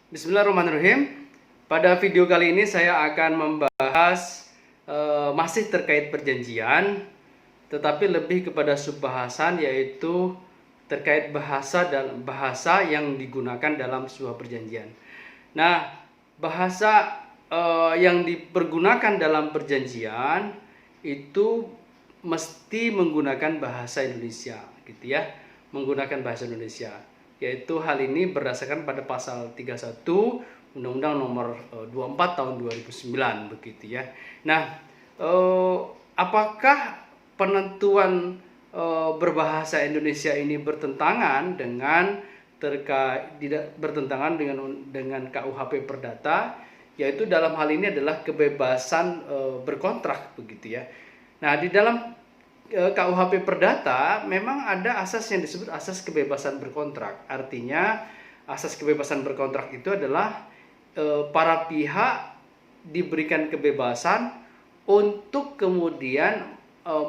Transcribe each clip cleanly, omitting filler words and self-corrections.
Bismillahirrahmanirrahim. Pada video kali ini saya akan membahas masih terkait perjanjian, tetapi lebih kepada subbahasan, yaitu terkait bahasa dan bahasa yang digunakan dalam sebuah perjanjian. Nah, bahasa yang dipergunakan dalam perjanjian itu mesti menggunakan bahasa Indonesia, gitu ya, menggunakan bahasa Indonesia. Yaitu hal ini berdasarkan pada pasal 31 Undang-Undang Nomor 24 Tahun 2009 begitu ya. Nah, apakah penentuan berbahasa Indonesia ini bertentangan dengan bertentangan dengan KUHP Perdata, yaitu dalam hal ini adalah kebebasan berkontrak begitu ya. Nah, di dalam KUHP Perdata memang ada asas yang disebut asas kebebasan berkontrak. Artinya asas kebebasan berkontrak itu adalah para pihak diberikan kebebasan untuk kemudian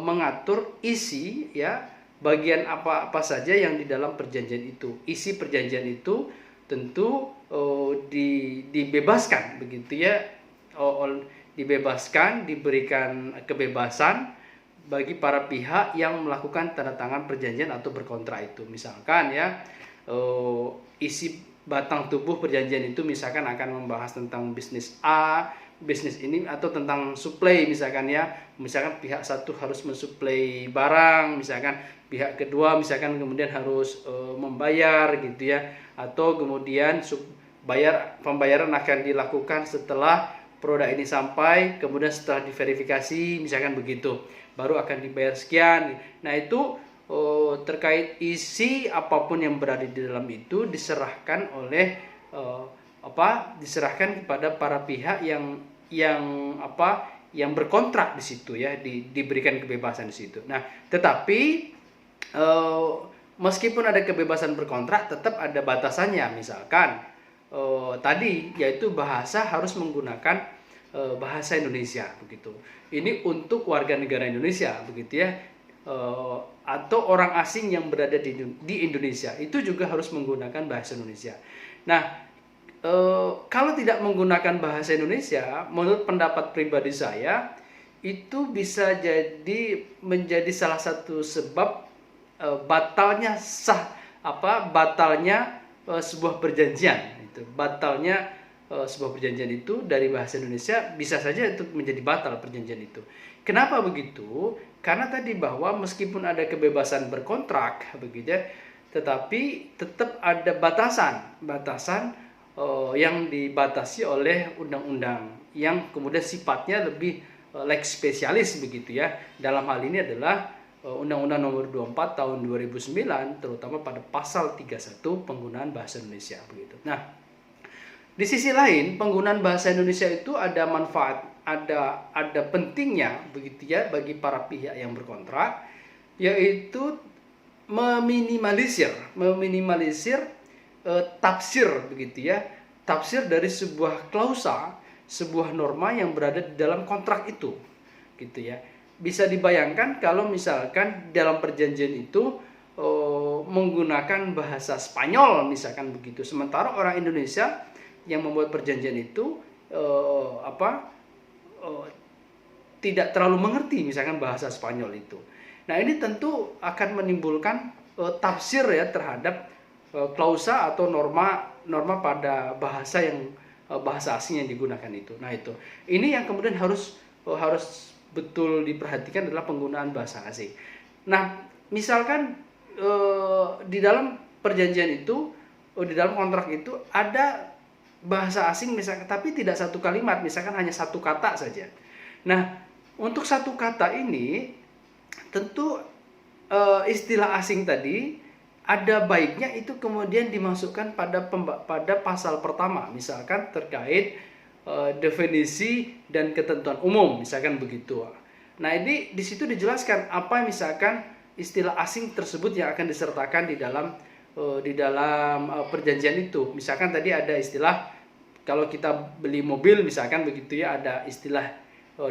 mengatur isi ya bagian apa saja yang di dalam perjanjian itu. Isi perjanjian itu tentu dibebaskan begitu ya, dibebaskan, diberikan kebebasan bagi para pihak yang melakukan tanda tangan perjanjian atau berkontrak itu. Misalkan ya, isi batang tubuh perjanjian itu misalkan akan membahas tentang bisnis A, bisnis ini, atau tentang supply misalkan ya. Misalkan pihak satu harus mensuplai barang, misalkan pihak kedua misalkan kemudian harus membayar gitu ya. Atau kemudian pembayaran akan dilakukan setelah produk ini sampai, kemudian setelah diverifikasi misalkan begitu, baru akan dibayar sekian. Nah, itu terkait isi apapun yang berada di dalam itu diserahkan diserahkan kepada para pihak yang berkontrak di situ ya, diberikan kebebasan di situ. Nah, tetapi meskipun ada kebebasan berkontrak, tetap ada batasannya. Misalkan tadi yaitu bahasa harus menggunakan bahasa Indonesia begitu. Ini untuk warga negara Indonesia begitu ya, atau orang asing yang berada di Indonesia itu juga harus menggunakan bahasa Indonesia. Nah, kalau tidak menggunakan bahasa Indonesia, menurut pendapat pribadi saya itu bisa menjadi salah satu sebab batalnya sebuah perjanjian. Batalnya sebuah perjanjian itu dari bahasa Indonesia bisa saja itu menjadi batal perjanjian itu. Kenapa begitu? Karena tadi bahwa meskipun ada kebebasan berkontrak begitu ya, tetapi tetap ada batasan yang dibatasi oleh undang-undang yang kemudian sifatnya lebih lex spesialis begitu ya. Dalam hal ini adalah Undang-Undang Nomor 24 Tahun 2009, terutama pada pasal 31 penggunaan bahasa Indonesia begitu. Nah, di sisi lain, penggunaan bahasa Indonesia itu ada manfaat, ada pentingnya begitu ya bagi para pihak yang berkontrak, yaitu meminimalisir tafsir begitu ya, tafsir dari sebuah klausa, sebuah norma yang berada di dalam kontrak itu, gitu ya. Bisa dibayangkan kalau misalkan dalam perjanjian itu menggunakan bahasa Spanyol misalkan begitu, sementara orang Indonesia yang membuat perjanjian itu tidak terlalu mengerti misalkan bahasa Spanyol itu. Nah, ini tentu akan menimbulkan tafsir ya terhadap klausa atau norma pada bahasa asing yang digunakan itu. Nah, ini yang kemudian harus betul diperhatikan adalah penggunaan bahasa asing. Nah, misalkan di dalam perjanjian itu, di dalam kontrak itu ada bahasa asing misalkan, tapi tidak satu kalimat, misalkan hanya satu kata saja. Nah, untuk satu kata ini tentu istilah asing tadi ada baiknya itu kemudian dimasukkan pada pasal pertama, misalkan terkait definisi dan ketentuan umum misalkan begitu. Nah, ini di situ dijelaskan apa misalkan istilah asing tersebut yang akan disertakan di dalam perjanjian itu. Misalkan tadi ada istilah, kalau kita beli mobil misalkan begitu ya, ada istilah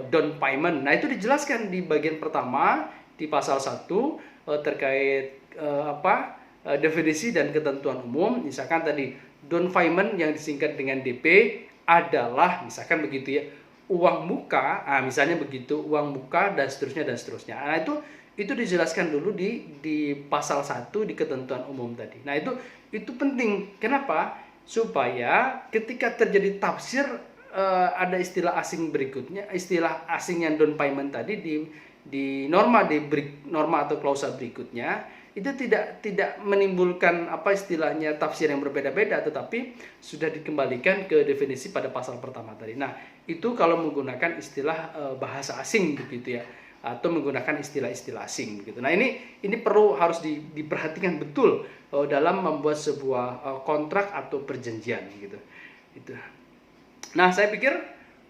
down payment. Nah, itu dijelaskan di bagian pertama di pasal 1 terkait definisi dan ketentuan umum. Misalkan tadi down payment yang disingkat dengan DP adalah misalkan begitu ya, uang muka, misalnya begitu, uang muka dan seterusnya dan seterusnya. Nah, itu dijelaskan dulu di pasal 1 di ketentuan umum tadi. Nah, itu penting. Kenapa? Supaya ketika terjadi tafsir ada istilah asing berikutnya, istilah asing yang down payment tadi di norma atau klausa berikutnya itu tidak menimbulkan apa istilahnya tafsir yang berbeda-beda, tetapi sudah dikembalikan ke definisi pada pasal pertama tadi. Nah, itu kalau menggunakan istilah bahasa asing begitu ya, atau menggunakan istilah-istilah asing begitu. Nah, ini perlu harus diperhatikan betul dalam membuat sebuah kontrak atau perjanjian gitu. Itu. Nah, saya pikir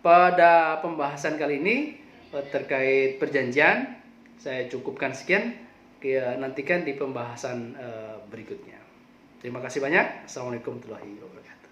pada pembahasan kali ini terkait perjanjian saya cukupkan sekian. Nantikan di pembahasan berikutnya. Terima kasih banyak. Assalamualaikum warahmatullahi wabarakatuh.